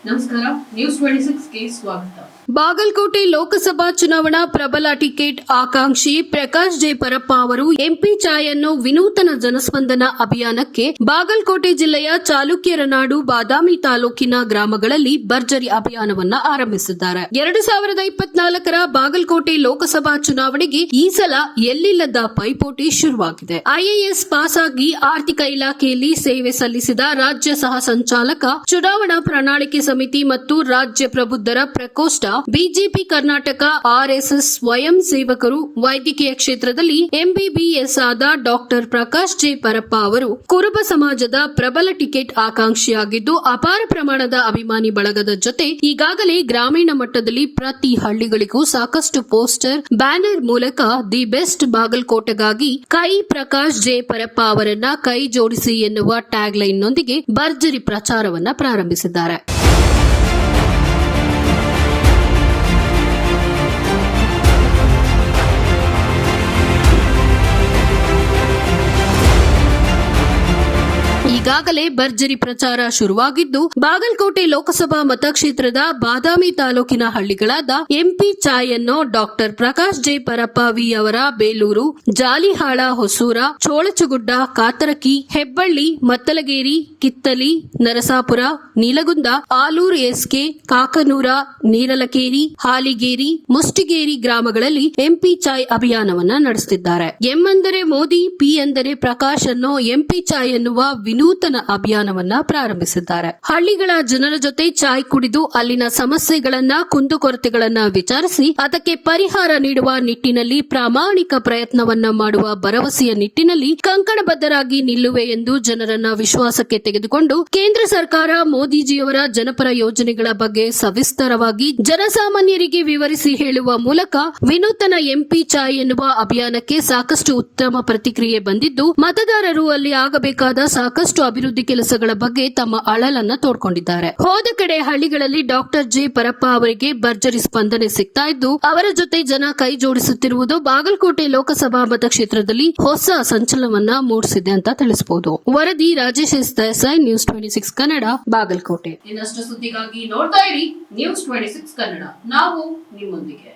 ನಮಸ್ಕಾರ, ನ್ಯೂಸ್ 26ಗೆ ಸ್ವಾಗತ. ಬಾಗಲಕೋಟೆ ಲೋಕಸಭಾ ಚುನಾವಣಾ ಪ್ರಬಲ ಟಿಕೆಟ್ ಆಕಾಂಕ್ಷಿ ಪ್ರಕಾಶ್ ಜೆ ಪರಪ್ಪ ಅವರು ಎಂಪಿ ಚಾಯನ್ನು ವಿನೂತನ ಜನಸ್ಪಂದನ ಅಭಿಯಾನಕ್ಕೆ ಬಾಗಲಕೋಟೆ ಜಿಲ್ಲೆಯ ಚಾಲುಕ್ಯರ ನಾಡು ಬಾದಾಮಿ ತಾಲೂಕಿನ ಗ್ರಾಮಗಳಲ್ಲಿ ಭರ್ಜರಿ ಅಭಿಯಾನವನ್ನ ಆರಂಭಿಸಿದ್ದಾರೆ. 2024ರ ಬಾಗಲಕೋಟೆ ಲೋಕಸಭಾ ಚುನಾವಣೆಗೆ ಈ ಸಲ ಎಲ್ಲಿಲ್ಲದ ಪೈಪೋಟಿ ಶುರುವಾಗಿದೆ. ಐಎಎಸ್ ಪಾಸ್ ಆಗಿ ಆರ್ಥಿಕ ಇಲಾಖೆಯಲ್ಲಿ ಸೇವೆ ಸಲ್ಲಿಸಿದ ರಾಜ್ಯ ಸಹ ಸಂಚಾಲಕ, ಚುನಾವಣಾ ಪ್ರಣಾಳಿಕೆ ಸಮಿತಿ ಮತ್ತು ರಾಜ್ಯ ಪ್ರಬುದ್ಧರ ಪ್ರಕೋಷ್ಠ, ಬಿಜೆಪಿ ಕರ್ನಾಟಕ, ಆರ್ಎಸ್ಎಸ್ ಸ್ವಯಂ ಸೇವಕರು, ವೈದ್ಯಕೀಯ ಕ್ಷೇತ್ರದಲ್ಲಿ ಎಂಬಿಬಿಎಸ್ ಆದ ಡಾಕ್ಟರ್ ಪ್ರಕಾಶ್ ಜೆ ಪರಪ್ಪ ಅವರು ಕುರುಬ ಸಮಾಜದ ಪ್ರಬಲ ಟಿಕೆಟ್ ಆಕಾಂಕ್ಷಿಯಾಗಿದ್ದು, ಅಪಾರ ಪ್ರಮಾಣದ ಅಭಿಮಾನಿ ಬಳಗದ ಜೊತೆ ಈಗಾಗಲೇ ಗ್ರಾಮೀಣ ಮಟ್ಟದಲ್ಲಿ ಪ್ರತಿ ಹಳ್ಳಿಗಳಿಗೂ ಸಾಕಷ್ಟು ಪೋಸ್ಟರ್, ಬ್ಯಾನರ್ ಮೂಲಕ ದಿ ಬೆಸ್ಟ್ ಬಾಗಲಕೋಟೆಗಾಗಿ ಕೈ ಪ್ರಕಾಶ್ ಜೆ ಪರಪ್ಪ ಅವರನ್ನ ಕೈ ಜೋಡಿಸಿ ಎನ್ನುವ ಟ್ಯಾಗ್ ಲೈನ್ನೊಂದಿಗೆ ಭರ್ಜರಿ ಪ್ರಚಾರವನ್ನ ಪ್ರಾರಂಭಿಸಿದ್ದಾರೆ. ಈಗಾಗಲೇ ಭರ್ಜರಿ ಪ್ರಚಾರ ಶುರುವಾಗಿದ್ದು, ಬಾಗಲಕೋಟೆ ಲೋಕಸಭಾ ಮತಕ್ಷೇತ್ರದ ಬಾದಾಮಿ ತಾಲೂಕಿನ ಹಳ್ಳಿಗಳಾದ ಎಂಪಿ ಚಾಯನ್ನು doctor Prakash J Parappa V ಅವರ ಬೇಲೂರು, ಜಾಲಿಹಾಳ, ಹೊಸೂರ, ಚೋಳಚಗುಡ್ಡ, ಕಾತರಕಿ, ಹೆಬ್ಬಳ್ಳಿ, ಮತ್ತಲಗೇರಿ, ಕಿತ್ತಲಿ, ನರಸಾಪುರ, ನೀಲಗುಂದ, ಆಲೂರು ಎಸ್ಕೆ, ಕಾಕನೂರ, ನೀರಲಕೇರಿ, ಹಾಲಿಗೇರಿ, ಮುಷ್ಟಿಗೇರಿ ಗ್ರಾಮಗಳಲ್ಲಿ ಎಂಪಿ ಚಾಯ್ ಅಭಿಯಾನವನ್ನ ನಡೆಸುತ್ತಿದ್ದಾರೆ. ಎಂ ಅಂದರೆ ಮೋದಿ, ಪಿ ಅಂದರೆ ಪ್ರಕಾಶ್ ಅನ್ನೋ ಎಂಪಿ ಚಾಯ್ ಎನ್ನುವ ವಿನೂತನ ಅಭಿಯಾನವನ್ನ ಪ್ರಾರಂಭಿಸಿದ್ದಾರೆ. ಹಳ್ಳಿಗಳ ಜನರ ಜೊತೆ ಚಾಯ್ ಕುಡಿದು ಅಲ್ಲಿನ ಸಮಸ್ಯೆಗಳನ್ನ, ಕುಂದುಕೊರತೆಗಳನ್ನ ವಿಚಾರಿಸಿ ಅದಕ್ಕೆ ಪರಿಹಾರ ನೀಡುವ ನಿಟ್ಟಿನಲ್ಲಿ ಪ್ರಾಮಾಣಿಕ ಪ್ರಯತ್ನವನ್ನ ಮಾಡುವ ಭರವಸೆಯ ನಿಟ್ಟಿನಲ್ಲಿ ಕಂಕಣಬದ್ಧರಾಗಿ ನಿಲ್ಲುವೆ ಎಂದು ಜನರನ್ನ ವಿಶ್ವಾಸಕ್ಕೆ ತೆಗೆದುಕೊಂಡು ಕೇಂದ್ರ ಸರ್ಕಾರ ಮೋದಿಜಿಯವರ ಜನಪರ ಯೋಜನೆಗಳ ಬಗ್ಗೆ ಸವಿಸ್ತರವಾಗಿ ಜನಸಾಮಾನ್ಯರಿಗೆ ವಿವರಿಸಿ ಹೇಳುವ ಮೂಲಕ ವಿನೂತನ ಎಂಪಿ ಚಾಯ್ ಎನ್ನುವ ಅಭಿಯಾನಕ್ಕೆ ಸಾಕಷ್ಟು ಉತ್ತಮ ಪ್ರತಿಕ್ರಿಯೆ ಬಂದಿದ್ದು, ಮತದಾರರು ಅಲ್ಲಿ ಆಗಬೇಕಾದ ಸಾಕಷ್ಟು ಅಭಿವೃದ್ಧಿ ಕೆಲಸಗಳ ಬಗ್ಗೆ ತಮ್ಮ ಅಳಲನ್ನ ತೋಡ್ಕೊಂಡಿದ್ದಾರೆ. ಹೋದ ಕಡೆ ಹಳ್ಳಿಗಳಲ್ಲಿ ಡಾಕ್ಟರ್ ಜೆ ಪರಪ್ಪ ಅವರಿಗೆ ಭರ್ಜರಿ ಸ್ಪಂದನೆ ಸಿಗ್ತಾ ಇದ್ದು, ಅವರ ಜೊತೆ ಜನ ಕೈ ಜೋಡಿಸುತ್ತಿರುವುದು ಬಾಗಲಕೋಟೆ ಲೋಕಸಭಾ ಮತಕ್ಷೇತ್ರದಲ್ಲಿ ಹೊಸ ಸಂಚಲನವನ್ನ ಮೂಡಿಸಿದೆ ಅಂತ ತಿಳಿಸಬಹುದು. ವರದಿ ರಾಜೇಶ್ ಎಸ್ ದೇಸಾಯಿ, ನ್ಯೂಸ್ 26 ಕನ್ನಡ, ಬಾಗಲಕೋಟೆ. ಇನ್ನಷ್ಟು ಸುದ್ದಿಗಾಗಿ ನೋಡ್ತಾ ಇರಿ ನ್ಯೂಸ್ 26 ಕನ್ನಡ. ನಾವು ನಿಮ್ಮೊಂದಿಗೆ.